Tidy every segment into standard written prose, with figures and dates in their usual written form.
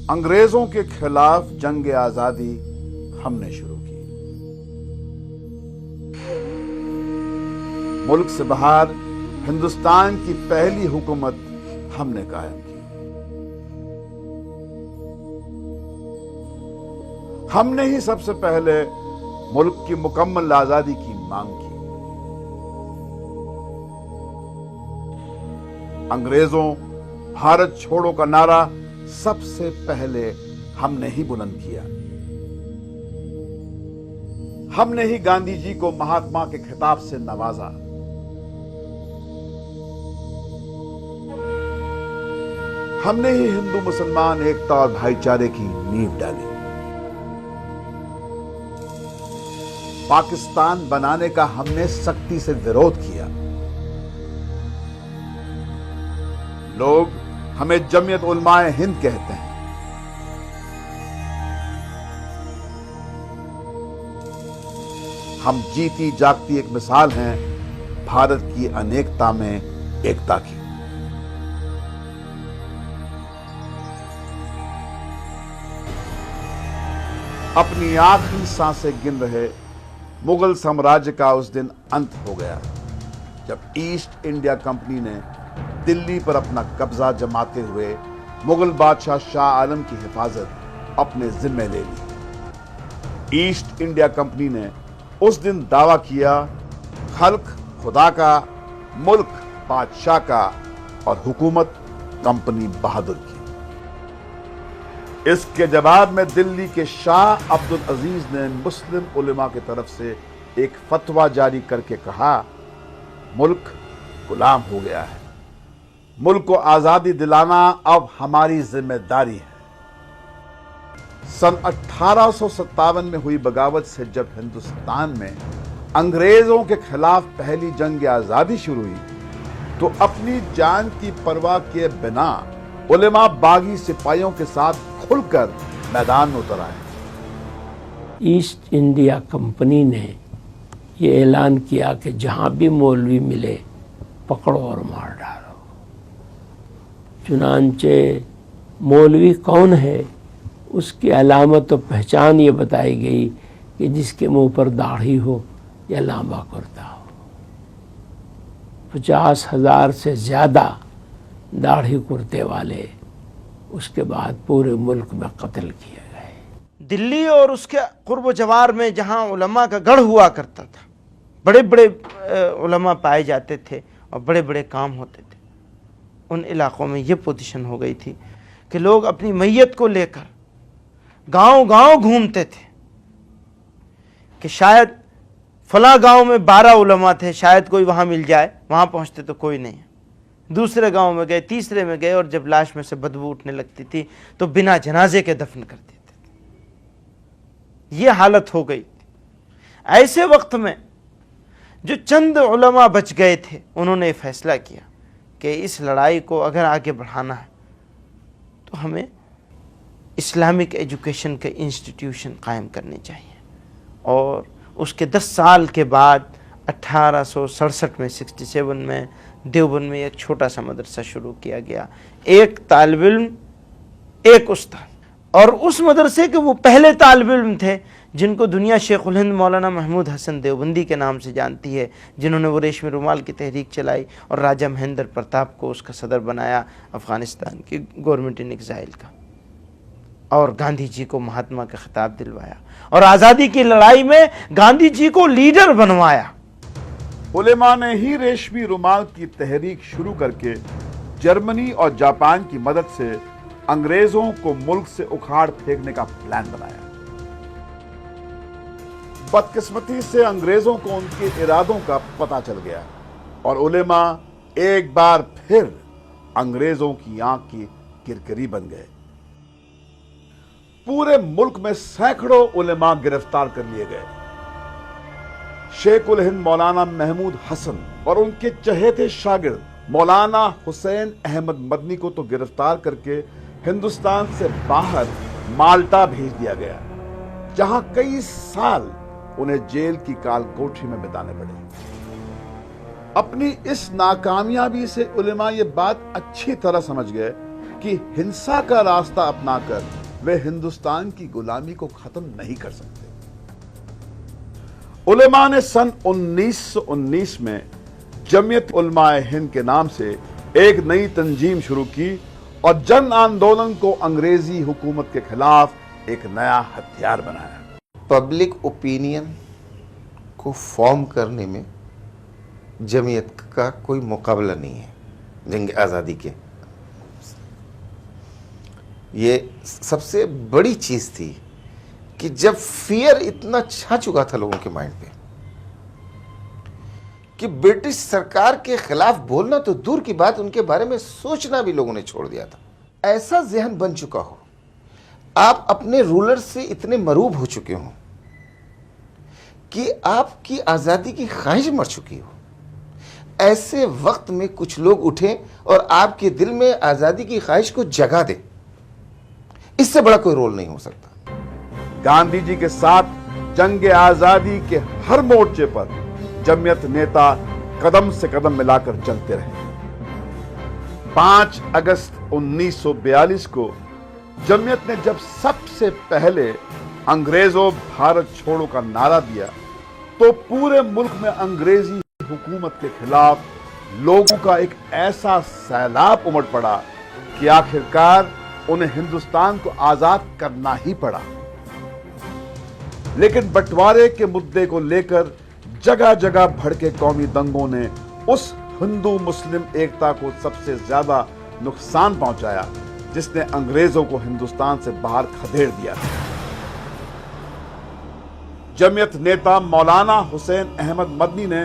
अंग्रेजों के खिलाफ जंग आजादी हमने शुरू की। मुल्क से बाहर हिंदुस्तान की पहली हुकूमत हमने कायम की। हमने ही सबसे पहले मुल्क की मुकम्मल आजादी की मांग की। अंग्रेजों भारत छोड़ो का नारा सबसे पहले हमने ही बुलंद किया। हमने ही गांधी जी को महात्मा के खिताब से नवाजा। हमने ही हिंदू मुसलमान एकता और भाईचारे की नींव डाली। पाकिस्तान बनाने का हमने सख्ती से विरोध किया। लोग हमें जमीयत उलमाए हिंद कहते हैं। हम जीती जागती एक मिसाल हैं भारत की अनेकता में एकता की। अपनी आखिरी सांसें गिन रहे मुगल साम्राज्य का उस दिन अंत हो गया जब ईस्ट इंडिया कंपनी ने दिल्ली पर अपना कब्जा जमाते हुए मुगल बादशाह शाह आलम की हिफाजत अपने जिम्मे ले ली। ईस्ट इंडिया कंपनी ने उस दिन दावा किया, खल्क खुदा का, मुल्क बादशाह का और हुकूमत कंपनी बहादुर की। इसके जवाब में दिल्ली के शाह अब्दुल अजीज ने मुस्लिम उलेमा की तरफ से एक फतवा जारी करके कहा, मुल्क गुलाम हो गया है, मुल्क को आजादी दिलाना अब हमारी जिम्मेदारी है। सन 1857 में हुई बगावत से जब हिंदुस्तान में अंग्रेजों के खिलाफ पहली जंग आजादी शुरू हुई तो अपनी जान की परवाह किए बिना उलेमा बागी सिपाहियों के साथ खुलकर मैदान में उतर आए। ईस्ट इंडिया कंपनी ने ये ऐलान किया कि जहां भी मौलवी मिले पकड़ो और मार डालो। चुनांचे मौलवी कौन है उसकी अलामत और पहचान ये बताई गई कि जिसके मुंह पर दाढ़ी हो या लांबा कुर्ता हो। 50,000 से ज़्यादा दाढ़ी कुर्ते वाले उसके बाद पूरे मुल्क में कत्ल किए गए। दिल्ली और उसके कुर्ब जवार में जहाँ उलमा का गढ़ हुआ करता था, बड़े बड़े उलमा पाए जाते थे और बड़े बड़े काम होते थे, उन इलाक़ों में ये पोजीशन हो गई थी कि लोग अपनी मैयत को लेकर गांव गांव घूमते थे कि शायद फला गांव में 12 उलमा थे, शायद कोई वहाँ मिल जाए। वहाँ पहुँचते तो कोई नहीं। दूसरे गांव में गए, तीसरे में गए, और जब लाश में से बदबू उठने लगती थी तो बिना जनाजे के दफन कर देते थे। ये हालत हो गई। ऐसे वक्त में जो चंद उलमा बच गए थे उन्होंने फैसला किया कि इस लड़ाई को अगर आगे बढ़ाना है तो हमें इस्लामिक एजुकेशन के इंस्टीट्यूशन कायम करने चाहिए। और उसके 10 साल के बाद 1867 में 67 में देवबंद में एक छोटा सा मदरसा शुरू किया गया। एक तालिब इल्म, एक उस्ताद, और उस मदरसे के वो पहले तालिब इल्म थे जिनको दुनिया शेखुल हिंद मौलाना महमूद हसन देवबंदी के नाम से जानती है, जिन्होंने वो रेशमी रुमाल की तहरीक चलाई और राजा महेंद्र प्रताप को उसका सदर बनाया अफ़गानिस्तान की गवर्नमेंट इन एग्जाइल का, और गांधी जी को महात्मा का खिताब दिलवाया और आज़ादी की लड़ाई में गांधी जी को लीडर बनवाया। उलेमा ने ही रेशमी रुमाल की तहरीक शुरू करके जर्मनी और जापान की मदद से अंग्रेजों को मुल्क से उखाड़ फेंकने का प्लान बनाया। बदकिस्मती से अंग्रेजों को उनके इरादों का पता चल गया और उलेमा एक बार फिर अंग्रेजों की आंख की किरकिरी बन गए। पूरे मुल्क में सैकड़ों उलेमा गिरफ्तार कर लिए गए। शेखुल हिंद मौलाना महमूद हसन और उनके चहेते शागिर्द मौलाना हुसैन अहमद मदनी को तो गिरफ्तार करके हिंदुस्तान से बाहर माल्टा भेज दिया गया, जहां कई साल उन्हें जेल की काल कोठरी में बिताने पड़े। अपनी इस नाकामयाबी से उलेमा ये बात अच्छी तरह समझ गए कि हिंसा का रास्ता अपनाकर वे हिंदुस्तान की गुलामी को खत्म नहीं कर सकते। उलेमा ने सन 1919 में जमीयत उलमाए हिंद के नाम से एक नई तंजीम शुरू की और जन आंदोलन को अंग्रेजी हुकूमत के खिलाफ एक नया हथियार बनाया। पब्लिक ओपिनियन को फॉर्म करने में जमीयत का कोई मुकाबला नहीं है जंग आज़ादी के। ये सबसे बड़ी चीज़ थी कि जब फियर इतना छा चुका था लोगों के माइंड पे कि ब्रिटिश सरकार के खिलाफ बोलना तो दूर की बात, उनके बारे में सोचना भी लोगों ने छोड़ दिया था। ऐसा जहन बन चुका हो, आप अपने रूलर से इतने मरूब हो चुके हो कि आपकी आज़ादी की ख्वाहिश मर चुकी हो, ऐसे वक्त में कुछ लोग उठे और आपके दिल में आज़ादी की ख्वाहिश को जगा दे, इससे बड़ा कोई रोल नहीं हो सकता। गांधी जी के साथ जंग आजादी के हर मोर्चे पर जमीयत नेता कदम से कदम मिलाकर चलते रहे। 5 अगस्त 1942 को जमीयत ने जब सबसे पहले अंग्रेजों भारत छोड़ो का नारा दिया तो पूरे मुल्क में अंग्रेजी हुकूमत के खिलाफ लोगों का एक ऐसा सैलाब उमड़ पड़ा कि आखिरकार उन्हें हिंदुस्तान को आजाद करना ही पड़ा। लेकिन बंटवारे के मुद्दे को लेकर जगह जगह भड़के कौमी दंगों ने उस हिंदू मुस्लिम एकता को सबसे ज्यादा नुकसान पहुंचाया जिसने अंग्रेजों को हिंदुस्तान से बाहर खदेड़ दिया था। जमीयत नेता मौलाना हुसैन अहमद मदनी ने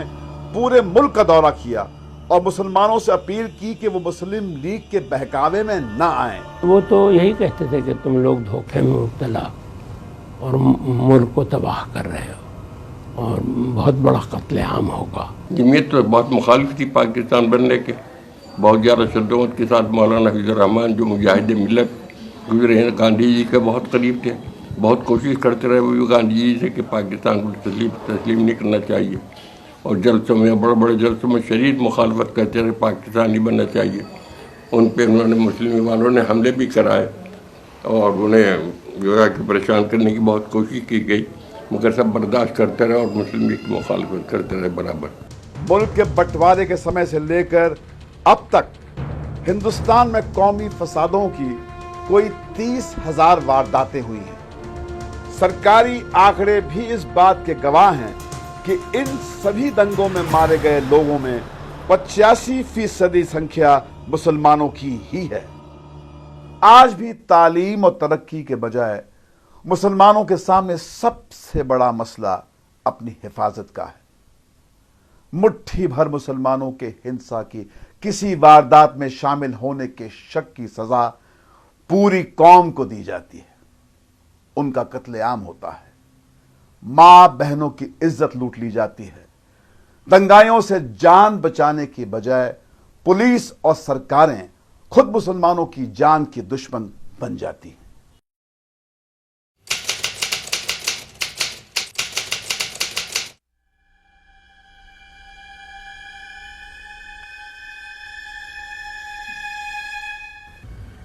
पूरे मुल्क का दौरा किया और मुसलमानों से अपील की कि वो मुस्लिम लीग के बहकावे में ना आए। वो तो यही कहते थे कि तुम लोग धोखे में मुब्तला और मुल्क को तबाह कर रहे हो और बहुत बड़ा कत्लेआम होगा। जमीयत तो बहुत मुखालिफ थी पाकिस्तान बनने के। बहुत ज़्यादा शद्दत के साथ मौलाना हफीजुर रहमान जो मुजाहिद मिल्लत गुजरे हैं, गांधी जी के बहुत करीब थे, बहुत कोशिश करते रहे वो भी गांधी जी से कि पाकिस्तान को तस्लीम नहीं करना चाहिए और जलसों में, बड़े बड़े जलसों में शदीद मुखालफत करते रहे, पाकिस्तान नहीं बनना चाहिए। उन पर उन्होंने मुस्लिम वालों ने हमले भी कराए और उन्हें जो है कि परेशान करने की बहुत कोशिश की गई, मगर सब बर्दाश्त करते रहे और मुस्लिम लीग की मुखालफत करते रहे बराबर। मुल्क के बंटवारे के समय से लेकर अब तक हिंदुस्तान में कौमी फसादों की कोई 30,000 वारदातें हुई हैं। सरकारी आंकड़े भी इस बात के गवाह हैं कि इन सभी दंगों में मारे गए लोगों में 85% संख्या मुसलमानों की ही है। आज भी तालीम और तरक्की के बजाय मुसलमानों के सामने सबसे बड़ा मसला अपनी हिफाजत का है। मुट्ठी भर मुसलमानों के हिंसा की किसी वारदात में शामिल होने के शक की सजा पूरी कौम को दी जाती है, उनका कत्लेआम होता है, मां बहनों की इज्जत लूट ली जाती है। दंगाइयों से जान बचाने की बजाय पुलिस और सरकारें खुद मुसलमानों की जान की दुश्मन बन जाती हैं।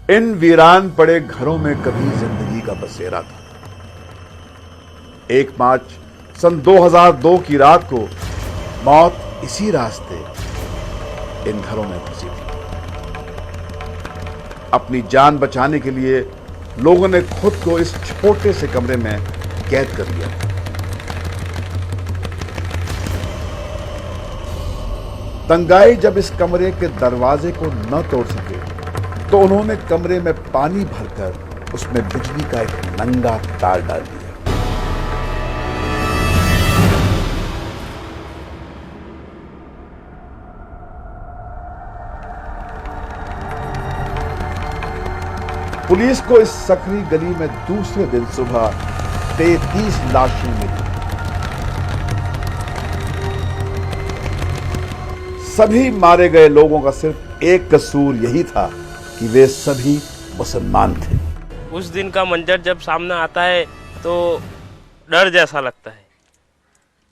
इन वीरान पड़े घरों में कभी जिंदगी का बसेरा था। 1 मार्च सन 2002 की रात को मौत इसी रास्ते इन घरों में घुसी थी। अपनी जान बचाने के लिए लोगों ने खुद को इस छोटे से कमरे में कैद कर लिया। तंगाई जब इस कमरे के दरवाजे को न तोड़ सके तो उन्होंने कमरे में पानी भरकर उसमें बिजली का एक नंगा तार डाल दिया। पुलिस को इस सकरी गली में दूसरे दिन सुबह 33 लाशें मिली। सभी मारे गए लोगों का सिर्फ एक कसूर यही था कि वे सभी मुसलमान थे। उस दिन का मंजर जब सामने आता है तो डर जैसा लगता है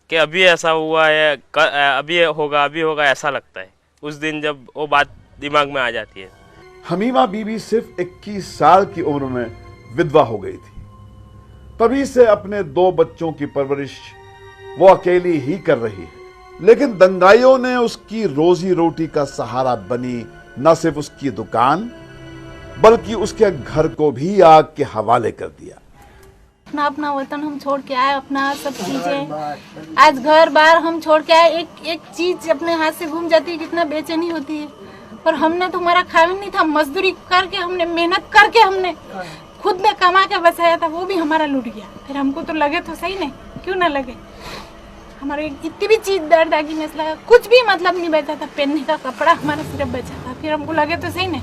कि अभी ऐसा हुआ है, अभी होगा, ऐसा लगता है। उस दिन जब वो बात दिमाग में आ जाती है। हमीमा बीबी सिर्फ 21 साल की उम्र में विधवा हो गई थी। तभी से अपने 2 बच्चों की परवरिश वो अकेली ही कर रही है। लेकिन दंगाइयों ने उसकी रोजी रोटी का सहारा बनी न सिर्फ उसकी दुकान बल्कि उसके घर को भी आग के हवाले कर दिया। अपना अपना वतन हम छोड़ के आए, अपना सब चीजें, आज घर बार हम छोड़ के आए। एक चीज अपने हाथ से घूम जाती है, कितना बेचैनी होती है। पर हमने तो हमारा खाविन नहीं था, मजदूरी करके हमने मेहनत करके हमने खुद ने कमा के बचाया था, वो भी हमारा लूट गया। फिर हमको तो लगे तो सही नहीं, क्यों ना लगे। हमारे इतनी भी चीज दर्द आगी में लगा, कुछ भी मतलब नहीं बचा था, पहनने का कपड़ा हमारा सिर्फ बचा था। फिर हमको लगे तो सही नहीं।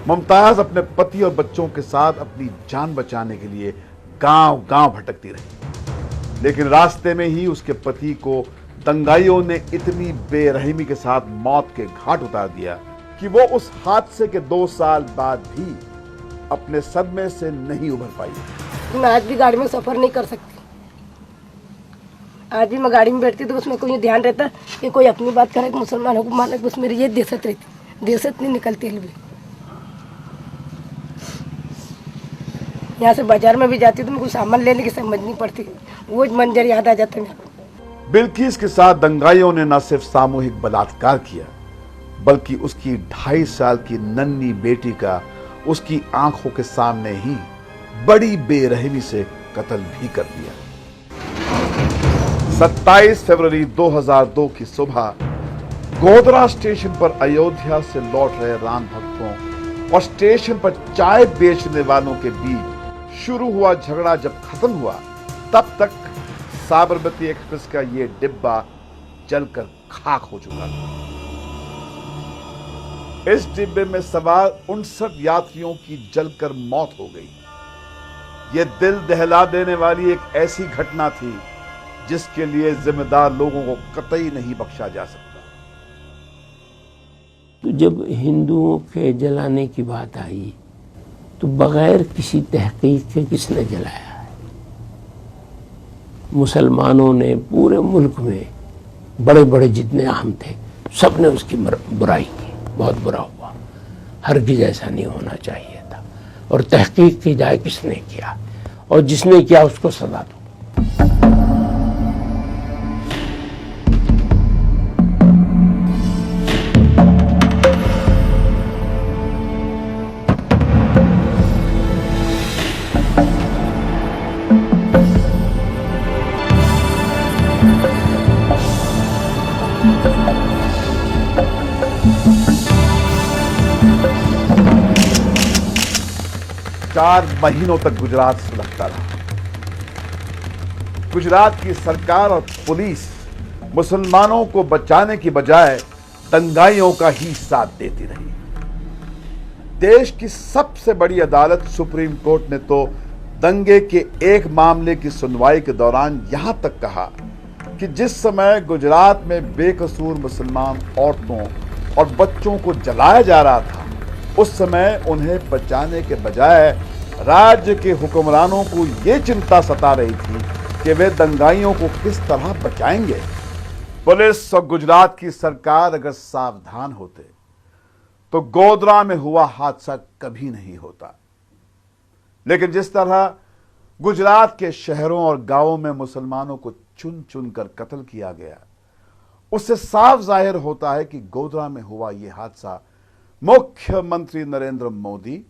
मुमताज अपने पति और बच्चों के साथ अपनी जान बचाने के लिए गांव गांव भटकती रही, लेकिन रास्ते में ही उसके पति को दंगाइयों ने इतनी बेरहमी के साथ मौत के घाट उतार दिया कि वो उस हादसे के 2 साल बाद भी अपने सदमे से नहीं उभर पाई। मैं आज भी गाड़ी में सफर नहीं कर सकती। आज भी मैं गाड़ी में बैठती तो उसमें कोई ध्यान रहता कि कोई अपनी बात करे, मुसलमानों को माने, बस मेरी ये दहशत रहती, दहशत नहीं निकलती है। यहाँ से बाजार में भी जाती तो मैं कुछ सामान लेने की समझ नहीं पड़ती, वो मंजर याद आ जाता है। बिल्किस के साथ दंगाइयों ने न सिर्फ सामूहिक बलात्कार किया बल्कि उसकी 2.5 साल की नन्ही बेटी का उसकी आंखों के सामने ही बड़ी बेरहमी से कत्ल भी कर दिया। 27 फरवरी 2002 की सुबह गोधरा स्टेशन पर अयोध्या से लौट रहे राम भक्तों और स्टेशन पर चाय बेचने वालों के बीच शुरू हुआ झगड़ा जब खत्म हुआ, तब तक साबरमती एक्सप्रेस का ये डिब्बा जलकर खाक हो चुका था। इस डिब्बे में सवार 59 यात्रियों की जलकर मौत हो गई। यह दिल दहला देने वाली एक ऐसी घटना थी जिसके लिए जिम्मेदार लोगों को कतई नहीं बख्शा जा सकता। तो जब हिंदुओं के जलाने की बात आई तो बगैर किसी तहकीक के किसने जलाया है? मुसलमानों ने पूरे मुल्क में बड़े बड़े जितने अहम थे सब ने उसकी बुराई की, बहुत बुरा हुआ। हरगिज़ ऐसा नहीं होना चाहिए था। और तहकीक की जाए किसने किया, और जिसने किया उसको सजा दो। चार महीनों तक गुजरात सुलगता रहा। गुजरात की सरकार और पुलिस मुसलमानों को बचाने की बजाय दंगाइयों का ही साथ देती रही। देश की सबसे बड़ी अदालत सुप्रीम कोर्ट ने तो दंगे के एक मामले की सुनवाई के दौरान यहां तक कहा कि जिस समय गुजरात में बेकसूर मुसलमान औरतों और बच्चों को जलाया जा रहा था, उस समय उन्हें बचाने के बजाय राज्य के हुक्मरानों को यह चिंता सता रही थी कि वे दंगाइयों को किस तरह बचाएंगे। पुलिस और गुजरात की सरकार अगर सावधान होते तो गोधरा में हुआ हादसा कभी नहीं होता। लेकिन जिस तरह गुजरात के शहरों और गांवों में मुसलमानों को चुन चुन कर कत्ल किया गया, उससे साफ जाहिर होता है कि गोधरा में हुआ यह हादसा मुख्यमंत्री नरेंद्र मोदी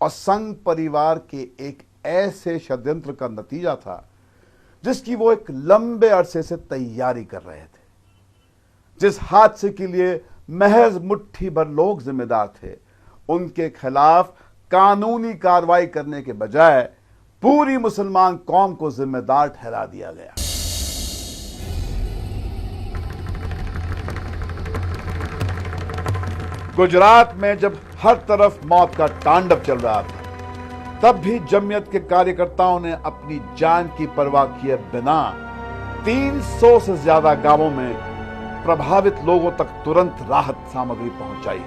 और संघ परिवार के एक ऐसे षड्यंत्र का नतीजा था जिसकी वो एक लंबे अरसे से तैयारी कर रहे थे। जिस हादसे के लिए महज मुट्ठी भर लोग जिम्मेदार थे, उनके खिलाफ कानूनी कार्रवाई करने के बजाय पूरी मुसलमान कौम को जिम्मेदार ठहरा दिया गया। गुजरात में जब हर तरफ मौत का तांडव चल रहा था, तब भी जमीयत के कार्यकर्ताओं ने अपनी जान की परवाह किए बिना 300 से ज्यादा गांवों में प्रभावित लोगों तक तुरंत राहत सामग्री पहुंचाई।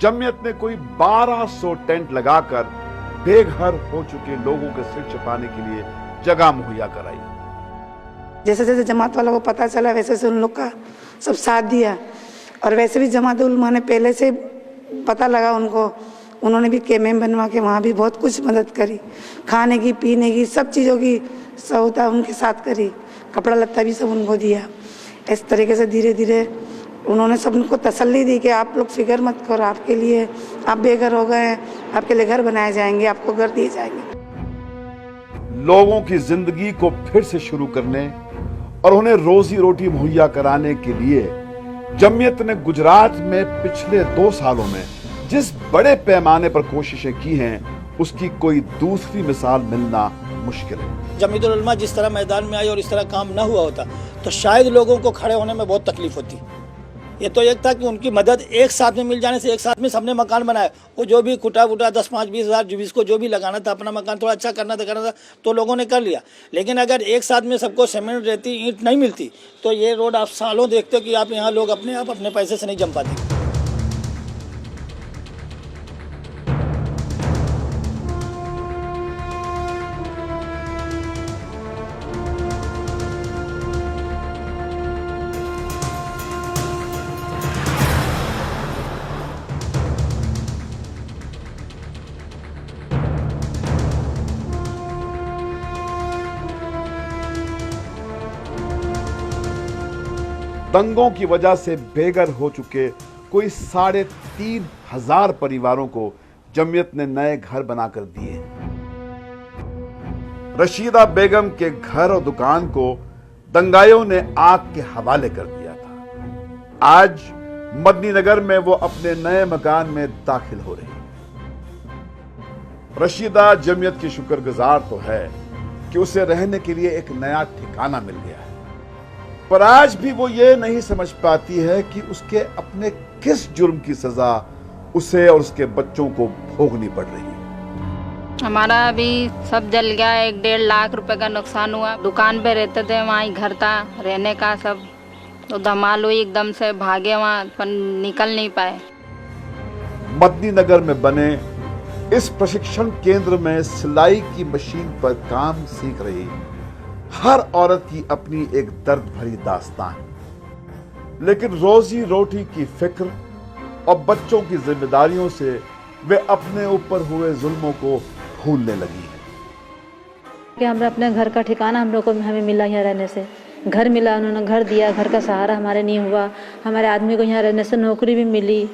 जमीयत ने कोई 1200 टेंट लगाकर बेघर हो चुके लोगों के सिर छिपाने के लिए जगह मुहैया कराई। जैसे जैसे जमात वालों को पता चला वैसे वैसे उन लोग का सब साथ दिया और वैसे भी जमात उलमा ने पहले से पता लगा उनको, उन्होंने भी केमेम बनवा के वहाँ भी बहुत कुछ मदद करी, खाने की पीने की सब चीज़ों की सहूलत उनके साथ करी, कपड़ा लत्ता भी सब उनको दिया। इस तरीके से धीरे धीरे उन्होंने सबको तसल्ली दी कि आप लोग फिक्र मत करो, आपके लिए आप बेघर हो गए हैं, आपके लिए घर बनाए जाएंगे, आपको घर दिए जाएंगे। लोगों की जिंदगी को फिर से शुरू करने और उन्हें रोजी रोटी मुहैया कराने के लिए जमीयत ने गुजरात में पिछले 2 सालों में जिस बड़े पैमाने पर कोशिशें की हैं, उसकी कोई दूसरी मिसाल मिलना मुश्किल है। जमीयत उलमा जिस तरह मैदान में आई और इस तरह काम न हुआ होता तो शायद लोगों को खड़े होने में बहुत तकलीफ होती। ये तो एक था कि उनकी मदद एक साथ में मिल जाने से, एक साथ में सबने मकान बनाया, वो जो भी कुटा वुटा 10, 5, 20 हज़ार जिसको जो भी लगाना था, अपना मकान थोड़ा अच्छा करना था तो लोगों ने कर लिया। लेकिन अगर एक साथ में सबको सीमेंट, रेती, ईंट नहीं मिलती तो ये रोड आप सालों देखते हो कि आप यहाँ लोग अपने पैसे से नहीं जम पाते। दंगों की वजह से बेघर हो चुके कोई 3,500 परिवारों को जमीयत ने नए घर बनाकर दिए। रशीदा बेगम के घर और दुकान को दंगाइयों ने आग के हवाले कर दिया था। आज मदनी नगर में वो अपने नए मकान में दाखिल हो रही। रशीदा जमीयत की शुक्रगुजार तो है कि उसे रहने के लिए एक नया ठिकाना मिल गया है, पर आज भी वो ये नहीं समझ पाती है कि उसके अपने किस जुर्म की सजा उसे और उसके बच्चों को भोगनी पड़ रही है। हमारा अभी सब जल गया, 1-1.5 लाख रुपए का नुकसान हुआ। दुकान पे रहते थे, वहाँ ही घर था रहने का, सब तो धमाल हुई, एकदम से भागे वहाँ, पर निकल नहीं पाए। मदनी नगर में बने इस प्रशिक्षण केंद्र में सिलाई की मशीन पर काम सीख रही हर औरत की अपनी एक दर्द भरी दास्तान, लेकिन रोजी रोटी की फिक्र और बच्चों की जिम्मेदारियों से वे अपने ऊपर हुए जुल्मों को भूलने लगी है। कि हमें अपने घर का ठिकाना हम लोग को हमें मिला, यहाँ रहने से घर मिला, उन्होंने घर दिया, घर का सहारा हमारे नहीं हुआ, हमारे आदमी को यहाँ रहने से नौकरी भी मिली,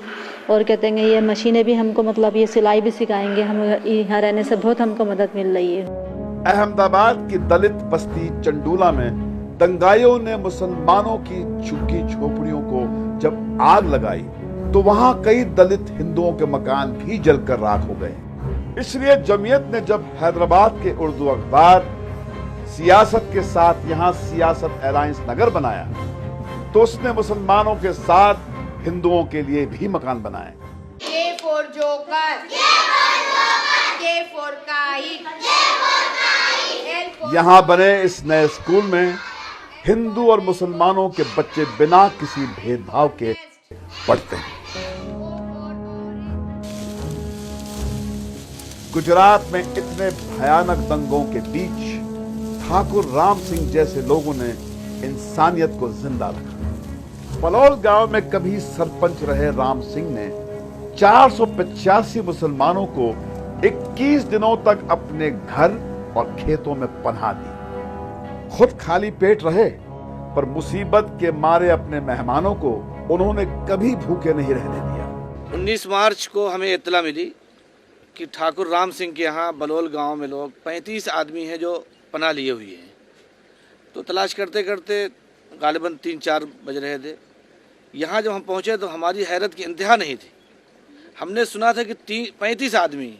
और कहते हैं ये मशीनें भी हमको, मतलब ये सिलाई भी सिखाएंगे, हम यहाँ रहने से बहुत हमको मदद मिल रही है। अहमदाबाद की दलित बस्ती चंडूला में दंगाइयों ने मुसलमानों की झुग्गी झोपड़ियों को जब आग लगाई तो वहां कई दलित हिंदुओं के मकान भी जलकर राख हो गए। इसलिए जमीयत ने जब हैदराबाद के उर्दू अखबार सियासत के साथ यहां सियासत एलायंस नगर बनाया तो उसने मुसलमानों के साथ हिंदुओं के लिए भी मकान बनाए। यहां बने इस नए स्कूल में हिंदू और मुसलमानों के बच्चे बिना किसी भेदभाव के पढ़ते हैं। गुजरात में इतने भयानक दंगों के बीच ठाकुर राम सिंह जैसे लोगों ने इंसानियत को जिंदा रखा। पलौल गांव में कभी सरपंच रहे राम सिंह ने 485 मुसलमानों को 21 दिनों तक अपने घर और खेतों में पनाह दी। खुद खाली पेट रहे, पर मुसीबत के मारे अपने मेहमानों को उन्होंने कभी भूखे नहीं रहने दिया। 19 मार्च को हमें इत्तला मिली कि ठाकुर राम सिंह के यहाँ बलौल गांव में लोग 35 आदमी हैं जो पनाह लिए हुए हैं। तो तलाश करते करते गालिबन 3-4 बज रहे थे। यहाँ जब हम पहुँचे तो हमारी हैरत की इंतहा नहीं थी। हमने सुना था कि 35 आदमी,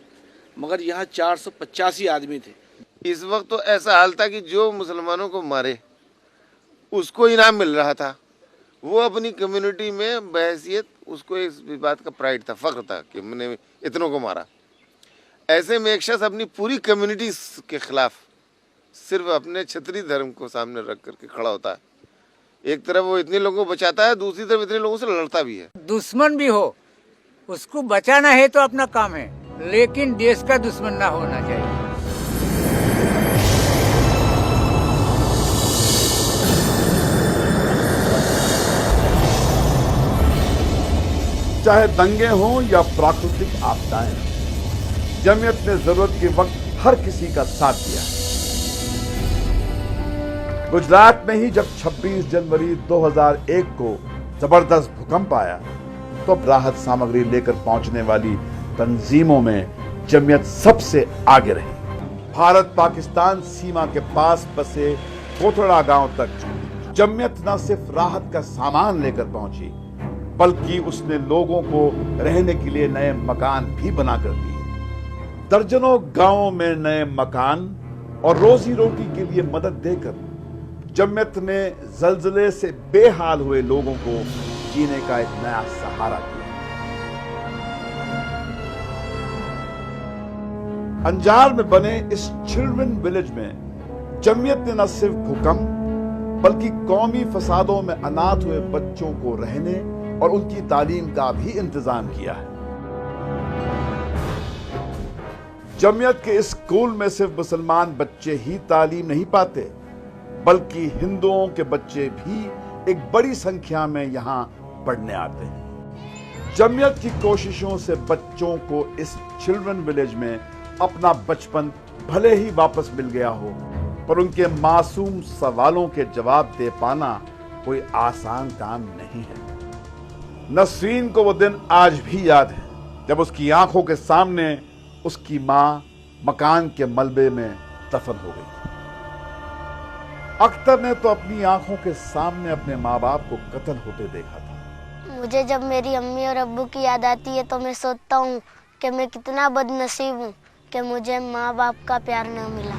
मगर यहाँ 485 आदमी थे। इस वक्त तो ऐसा हाल था कि जो मुसलमानों को मारे उसको इनाम मिल रहा था। वो अपनी कम्युनिटी में बहैसियत, उसको इस बात का प्राइड था, फख्र था कि मैंने इतनों को मारा। ऐसे में एक शख्स अपनी पूरी कम्युनिटी के खिलाफ सिर्फ अपने क्षत्रिय धर्म को सामने रख करके खड़ा होता है। एक तरफ वो इतने लोगों को बचाता है, दूसरी तरफ इतने लोगों से लड़ता भी है। दुश्मन भी हो उसको बचाना है तो अपना काम है, लेकिन देश का दुश्मन ना होना चाहिए। चाहे दंगे हों या प्राकृतिक आपदाएं, जमीयत ने जरूरत के वक्त हर किसी का साथ दिया। गुजरात में ही जब 26 जनवरी 2001 को जबरदस्त भूकंप आया तो राहत सामग्री लेकर पहुंचने वाली तंजीमों में जमीयत सबसे आगे रही। भारत पाकिस्तान सीमा के पास बसे कोथड़ा गांव तक जमीयत न सिर्फ राहत का सामान लेकर पहुंची, बल्कि उसने लोगों को रहने के लिए नए मकान भी बनाकर दिए। दर्जनों गांवों में नए मकान और रोजी रोटी के लिए मदद देकर जमीयत ने जल्जले से बेहाल हुए लोगों को जीने का एक नया सहारा दिया। अंजार में बने इस चिल्ड्रन विलेज में जमीयत ने न सिर्फ भूकंप बल्कि कौमी फसादों में अनाथ हुए बच्चों को रहने और उनकी तालीम का भी इंतजाम किया है। जमीयत के इस स्कूल में सिर्फ मुसलमान बच्चे ही तालीम नहीं पाते, बल्कि हिंदुओं के बच्चे भी एक बड़ी संख्या में यहां पढ़ने आते हैं। जमीयत की कोशिशों से बच्चों को इस चिल्ड्रन विलेज में अपना बचपन भले ही वापस मिल गया हो, पर उनके मासूम सवालों के जवाब दे पाना कोई आसान काम नहीं है। नसरीन को वो दिन आज भी याद है जब उसकी आंखों के सामने उसकी मां मकान के मलबे में दफन हो गई। अख्तर ने तो अपनी आंखों के सामने अपने माँ बाप को कत्ल होते देखा था। मुझे जब मेरी अम्मी और अब्बू की याद आती है तो मैं सोचता हूँ कि मैं कितना बदनसीब हूँ कि मुझे माँ बाप का प्यार न मिला।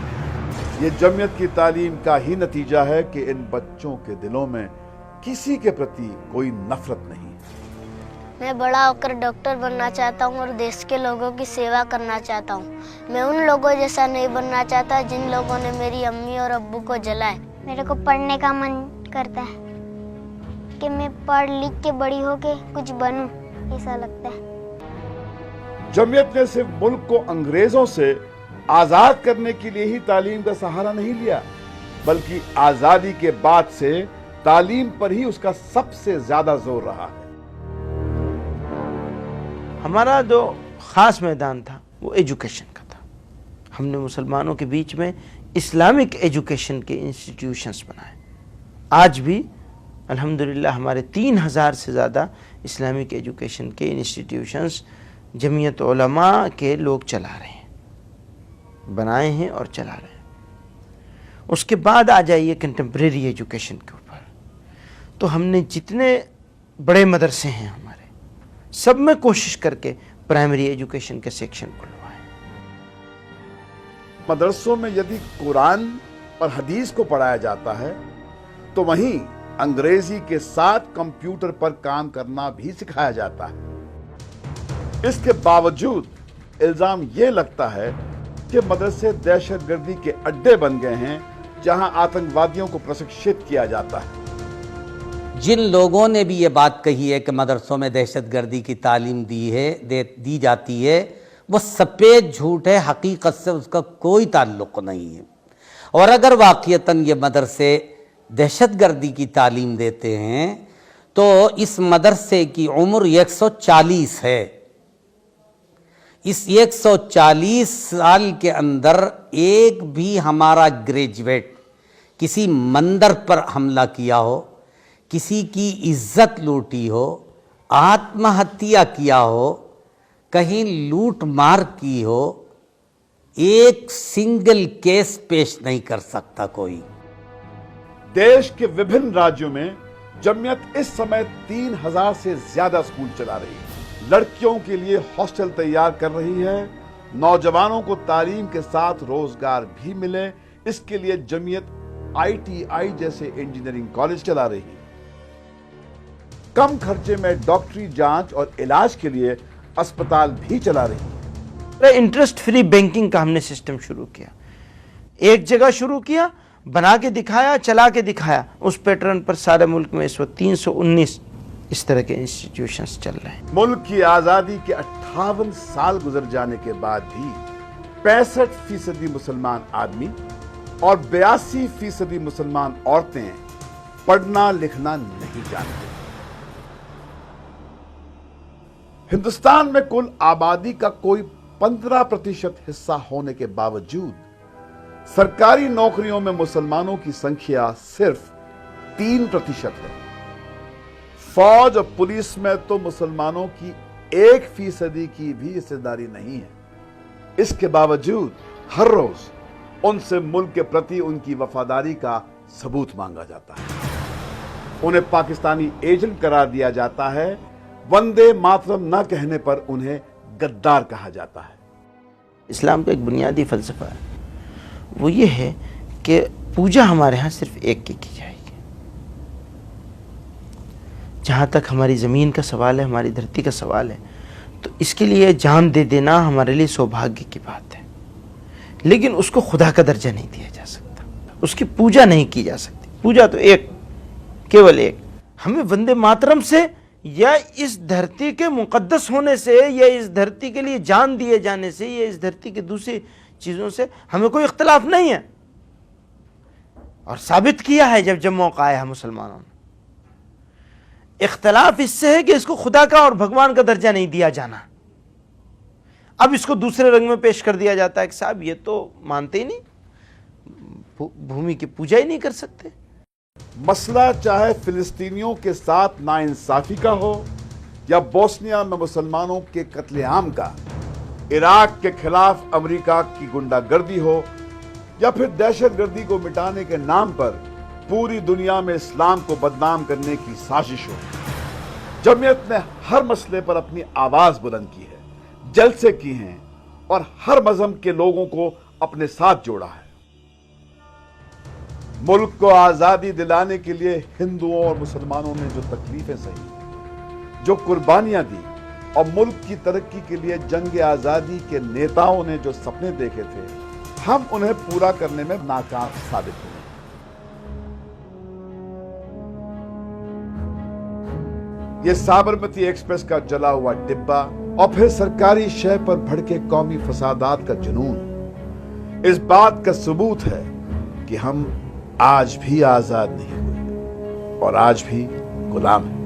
ये जमीयत की तालीम का ही नतीजा है कि इन बच्चों के दिलों में किसी के प्रति कोई नफरत नहीं। मैं बड़ा होकर डॉक्टर बनना चाहता हूँ और देश के लोगों की सेवा करना चाहता हूँ। मैं उन लोगों जैसा नहीं बनना चाहता जिन लोगों ने मेरी अम्मी और अब्बू को जलाए। मेरे को पढ़ने का मन करता है कि मैं पढ़ लिख के बड़ी होके कुछ बनूं, ऐसा लगता है। जमीयत ने सिर्फ मुल्क को अंग्रेजों से आजाद करने के लिए ही तालीम का सहारा नहीं लिया, बल्कि आजादी के बाद से तालीम पर ही उसका सबसे ज्यादा जोर रहा है। हमारा जो ख़ास मैदान था वो एजुकेशन का था। हमने मुसलमानों के बीच में इस्लामिक एजुकेशन के इंस्टीट्यूशंस बनाए। आज भी अल्हम्दुलिल्लाह हमारे 3000 से ज़्यादा इस्लामिक एजुकेशन के इंस्टीट्यूशंस जमीयत उलमा के लोग चला रहे हैं, बनाए हैं और चला रहे हैं। उसके बाद आ जाइए कंटेम्प्रेरी एजुकेशन के ऊपर, तो हमने जितने बड़े मदरसे हैं हमारे सब में कोशिश करके प्राइमरी एजुकेशन के सेक्शन खुलवाए। मदरसों में यदि कुरान और हदीस को पढ़ाया जाता है तो वहीं अंग्रेजी के साथ कंप्यूटर पर काम करना भी सिखाया जाता है। इसके बावजूद इल्जाम यह लगता है कि मदरसे दहशतगर्दी के अड्डे बन गए हैं जहां आतंकवादियों को प्रशिक्षित किया जाता है। जिन लोगों ने भी ये बात कही है कि मदरसों में दहशतगर्दी की तालीम दी जाती है, वो सफ़ेद झूठ है, हकीकत से उसका कोई ताल्लुक़ नहीं है। और अगर वाक़ियतन ये मदरसे दहशतगर्दी की तालीम देते हैं तो इस मदरसे की उम्र 140 है। इस 140 साल के अंदर एक भी हमारा ग्रेजुएट किसी मंदिर पर हमला किया हो, किसी की इज्जत लूटी हो, आत्महत्या किया हो, कहीं लूट मार की हो, एक सिंगल केस पेश नहीं कर सकता कोई। देश के विभिन्न राज्यों में जमीयत इस समय 3000 से ज्यादा स्कूल चला रही है। लड़कियों के लिए हॉस्टल तैयार कर रही है। नौजवानों को तालीम के साथ रोजगार भी मिले, इसके लिए जमीयत ITI जैसे इंजीनियरिंग कॉलेज चला रही है। कम खर्चे में डॉक्टरी जांच और इलाज के लिए अस्पताल भी चला रही है। इंटरेस्ट फ्री बैंकिंग का हमने सिस्टम शुरू किया। एक जगह शुरू किया, बना के दिखाया, चला के दिखाया। उस पैटर्न पर सारे मुल्क में इस वक्त 319 इस तरह के इंस्टीट्यूशंस चल रहे हैं। मुल्क की आजादी के 58 साल गुजर जाने के बाद भी 65% मुसलमान आदमी और 82% मुसलमान औरतें पढ़ना लिखना नहीं जानते। हिंदुस्तान में कुल आबादी का कोई 15% हिस्सा होने के बावजूद सरकारी नौकरियों में मुसलमानों की संख्या सिर्फ 3% है। फौज और पुलिस में तो मुसलमानों की 1% की भी हिस्सेदारी नहीं है। इसके बावजूद हर रोज उनसे मुल्क के प्रति उनकी वफादारी का सबूत मांगा जाता है। उन्हें पाकिस्तानी एजेंट करार दिया जाता है। वंदे मातरम न कहने पर उन्हें गद्दार कहा जाता है। इस्लाम का एक बुनियादी फ़लसफ़ा है, वो ये है कि पूजा हमारे यहाँ सिर्फ एक की जाएगी। जहाँ तक हमारी ज़मीन का सवाल है, हमारी धरती का सवाल है, तो इसके लिए जान दे देना हमारे लिए सौभाग्य की बात है। लेकिन उसको खुदा का दर्जा नहीं दिया जा सकता, उसकी पूजा नहीं की जा सकती। पूजा तो एक, केवल एक। हमें वंदे मातरम से या इस धरती के मुकद्दस होने से या इस धरती के लिए जान दिए जाने से या इस धरती के दूसरी चीज़ों से हमें कोई इख्तलाफ नहीं है। और साबित किया है जब जब मौका आया है मुसलमानों ने। इख्तलाफ इससे है कि इसको खुदा का और भगवान का दर्जा नहीं दिया जाना। अब इसको दूसरे रंग में पेश कर दिया जाता है कि साहब ये तो मानते ही नहीं, भूमि की पूजा ही नहीं कर सकते। मसला चाहे फिलिस्तीनियों के साथ नाइंसाफी का हो या बोस्निया में मुसलमानों के कत्लेआम का, इराक के खिलाफ अमेरिका की गुंडागर्दी हो या फिर दहशतगर्दी को मिटाने के नाम पर पूरी दुनिया में इस्लाम को बदनाम करने की साजिश हो, जमीयत ने हर मसले पर अपनी आवाज बुलंद की है, जलसे की हैं और हर मजहब के लोगों को अपने साथ जोड़ा है। मुल्क को आजादी दिलाने के लिए हिंदुओं और मुसलमानों ने जो तकलीफें सही, जो कुर्बानियां दी और मुल्क की तरक्की के लिए जंग आजादी के नेताओं ने जो सपने देखे थे, हम उन्हें पूरा करने में नाकाम साबित हुए। ये साबरमती एक्सप्रेस का जला हुआ डिब्बा और फिर सरकारी शय पर भड़के कौमी फसादात का जुनून इस बात का सबूत है कि हम आज भी आजाद नहीं हुए और आज भी गुलाम हैं।